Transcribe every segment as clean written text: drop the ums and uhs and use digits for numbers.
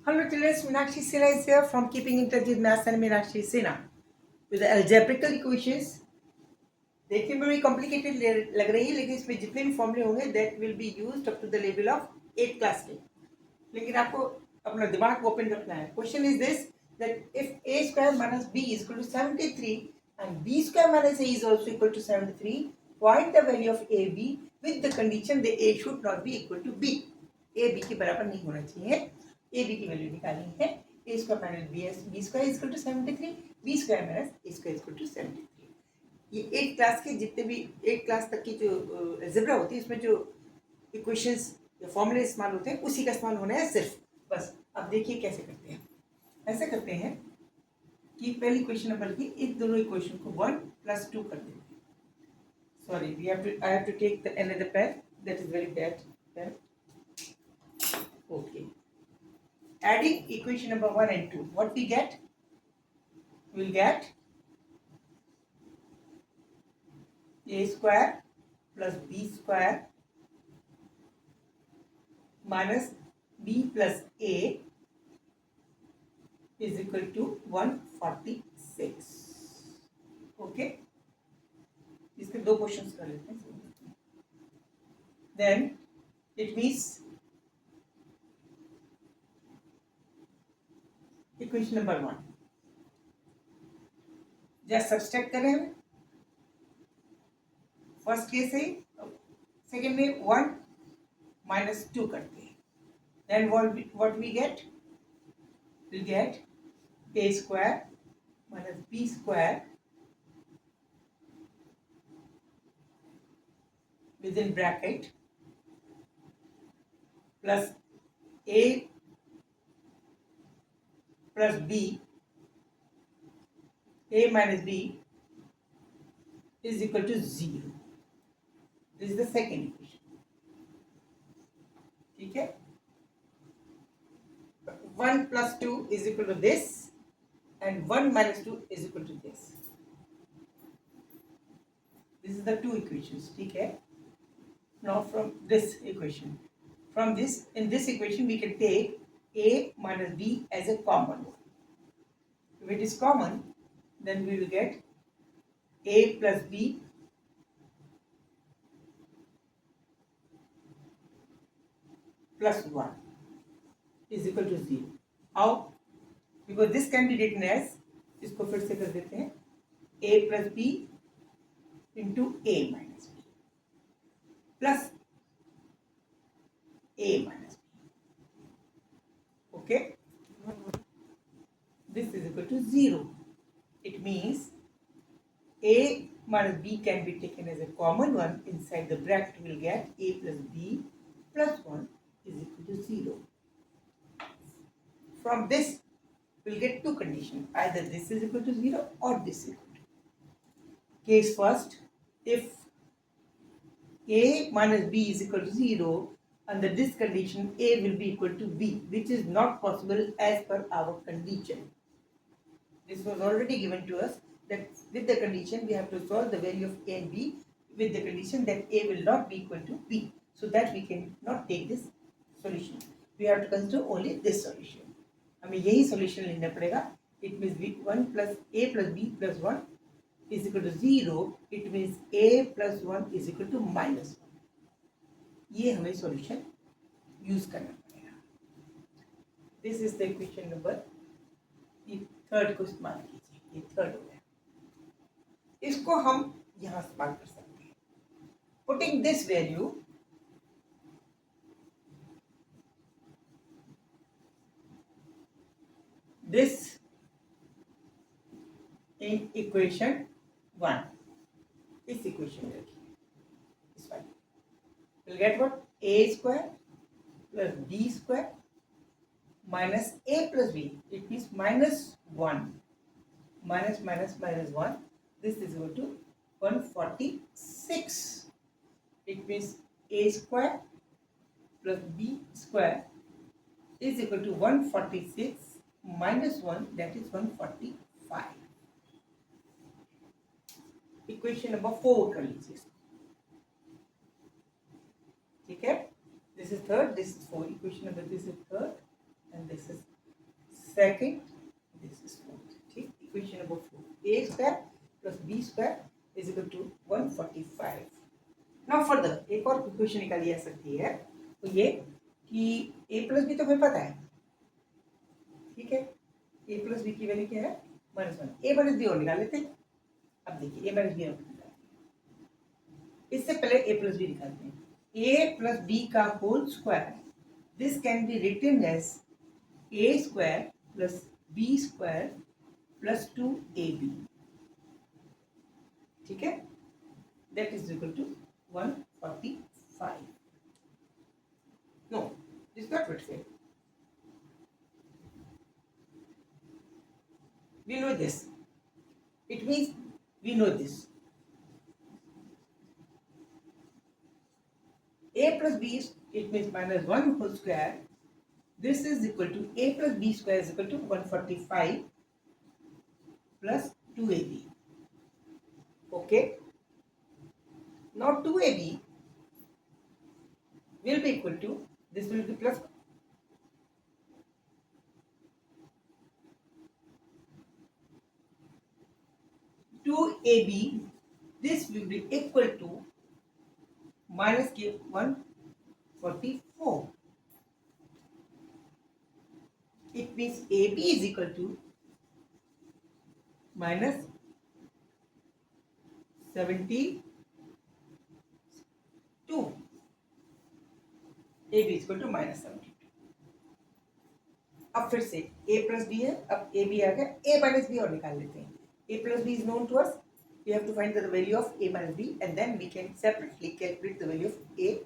Hello children, Meenakshi Sinha is here from Keeping in Touch with Maths and Meenakshi Sinha. With the algebraical equations, देखने में बड़ी complicated लग रही है, लेकिन इसमें जितने भी फॉर्मूले होंगे that will be used up to the level of 8th class के. लेकिन आपको अपना दिमाग को ओपन रखना है. Question is this that if a square minus b is equal to 73 and b square minus a is also equal to 73, find the value of ab with the condition that a should not be equal to b. a b के बराबर नहीं होना चाहिए. a b की value निकालनी है. a square minus b square is equal to 73, b square minus a square is equal to 73. ये 8 class के जितने भी 8 क्लास तक की जो अलजेब्रा होती है उसमें जो इक्वेशंस या फॉर्मूले इस्तेमाल होते हैं उसी का इस्तेमाल होना है सिर्फ. बस अब देखिए कैसे करते हैं. ऐसे करते हैं कि पहली इक्वेशन नंबर की इन दोनों इक्वेशन को 1 + 2 कर देते हैं. Sorry I have to take the another pen, that is very bad pen. Okay, adding equation number 1 and 2, what we get? We'll get a square plus b square minus b plus a is equal to 146. Okay, इसके दो questions कर लेते हैं. Then it means equation number 1 just subtract करें हम first case है. Second में 1 - 2 करते हैं. Then what we get? We get a square minus b square within bracket plus a plus b, a minus b is equal to 0. This is the second equation. ठीक है. 1 + 2 is equal to this and 1 - 2 is equal to this. This is the two equations. ठीक है. Now from this equation, in this equation we can take a minus b as a common one. If it is common, then we will get a plus b plus 1 is equal to 0. How? Because this can be written as, इसको फिर से कर देते हैं, a plus b into a minus b plus a minus b. Okay? This is equal to 0. It means a minus b can be taken as a common one. Inside the bracket we will get a plus b plus 1 is equal to 0. From this we will get two conditions. Either this is equal to 0 or this is equal to. Case first, if a minus b is equal to 0, under this condition a will be equal to b, which is not possible as per our condition. This was already given to us that with the condition we have to solve the value of a and b with the condition that a will not be equal to b, so that we cannot take this solution. We have to consider only this solution. हमें यही solution लेना पड़ेगा. It means 1 plus a plus b plus 1 is equal to 0. It means a plus 1 is equal to -1. ये हमें solution use करना पड़ेगा. This is the equation number. ये third को इस्तेमाल कीजिए. ये थर्ड हो गया. इसको हम यहाँ इस्तेमाल कर सकते हैं. Putting this value, this in equation 1, इस equation में रखिए. इस वाली we'll get what? a square plus b square minus a plus b. It means -1 minus 1. This is equal to 146. It means a square plus b square is equal to 146 minus 1, that is 145. Equation number 4 कर लीजिए. ठीक है. This is third, this is 4. Equation number, this is third and this is second, this is fourth. ठीक, equation number 4. A square plus B square is equal to 145. Now further एक और equation निकाली जा सकती है, तो ये कि a प्लस बी तो हमें पता है, ठीक है, a प्लस बी की वैल्यू क्या है -1, a माइनस बी और निकाल लेते हैं। अब देखिए a माइनस बी और इससे पहले a प्लस बी निकालते हैं। a प्लस बी का whole square, this can be written as a square plus b square plus 2ab, ठीक है, that is equal to 145. No, this is not what say. We know this. It means we know this. A plus b, it means minus 1 whole square. This is equal to a plus b square is equal to 145 plus 2ab. Okay. Now 2ab will be equal to, this will be plus 2ab, this will be equal to minus k 144. It means ab is equal to minus 72. ab is equal to minus 72. अब फिर से a plus B है, अब a b आ गया, a minus B और निकाल लेते हैं। a plus b is known to us, we have to find the value of a minus b and then we can separately calculate the value of a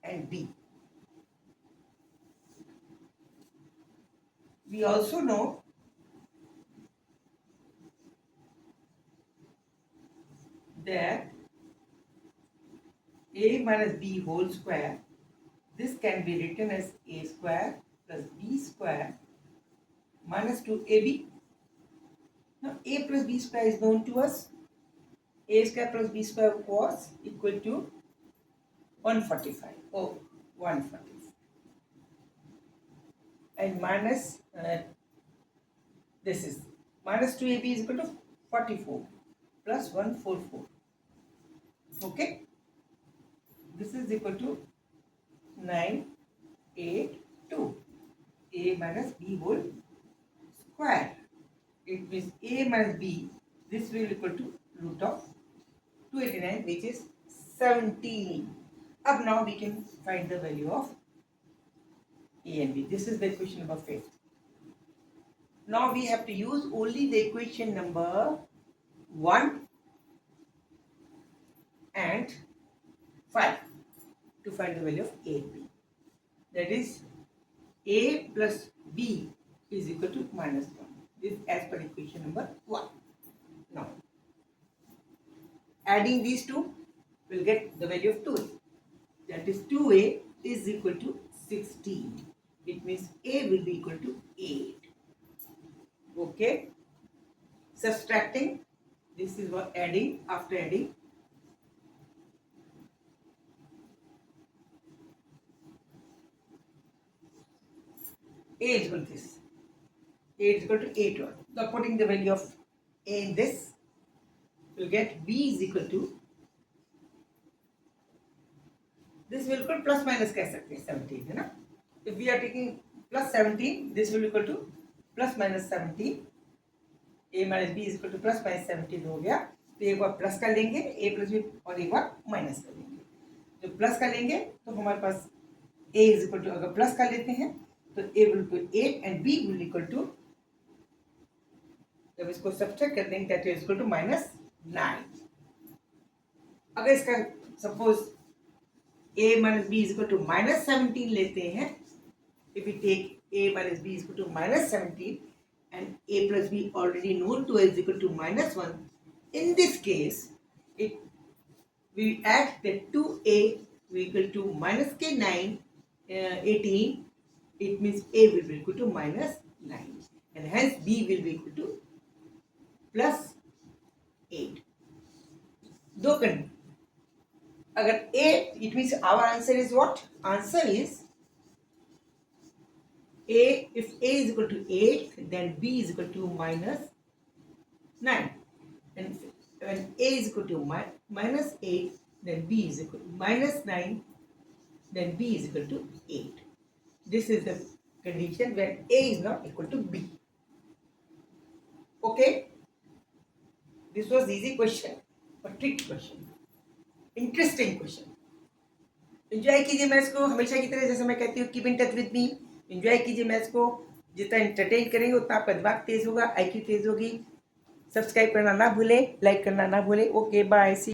and b. We also know that a minus b whole square, this can be written as a square plus b square minus 2ab. Now a plus b square is known to us. A square plus b square was equal to 145. Oh, 145. And minus this is minus 2ab is equal to 44 plus 144. Okay. This is equal to 982. A minus b whole square. It means a minus b, this will equal to root of 289, which is 17. Up now we can find the value of a and b. This is the equation number 5. Now we have to use only the equation number 1 and 5 to find the value of a and b. That is a plus b is equal to minus 1. This as per equation number 1. Now, adding these two, we'll get the value of 2a. That is 2a is equal to 16. It means a will be equal to 8. Okay. Subtracting, this is what adding, after adding. A is equal to this. A is equal to 8. So putting the value of a in this, we'll get b is equal to, this will equal plus minus कह सकते हैं 17 है ना. If we are taking plus 17, this will equal to plus minus 17. a minus b is equal to plus minus 17 हो गया. तो एक बार plus कर लेंगे a plus b और एक बार माइनस कर लेंगे. जब प्लस कर लेंगे तो हमारे पास a is equal to, अगर प्लस कर लेते हैं तो a will equal to 8 and b will equal to, जब इसको सब्ट्रैक्ट कर देंगे that is equal to minus 9. अगर इसका suppose a minus b is equal to minus 17 लेते हैं, if we take a minus b is equal to minus 17 and a plus b already known to us is equal to minus 1, in this case it we add that 2a will equal to minus k 9 18, it means a will be equal to minus 9 and hence b will be equal to plus 8. दो condition, अगर a, it means our answer is what? Answer is if A is equal to 8, then B is equal to minus 9. And when A is equal to minus 8, then B is equal to minus 9, then B is equal to 8. This is the condition when A is not equal to B. Okay? This was easy question, or trick question. Interesting question. Enjoy कीजिए maths को हमेशा की तरह, जैसे मैं कहती हूँ keep in touch with me. Enjoy कीजिए मैथ्स को, जितना एंटरटेन करेंगे उतना आपका दिमाग तेज होगा, आईक्यू तेज होगी. सब्सक्राइब करना ना भूलें, लाइक करना ना भूलें. ओके बाय, सी.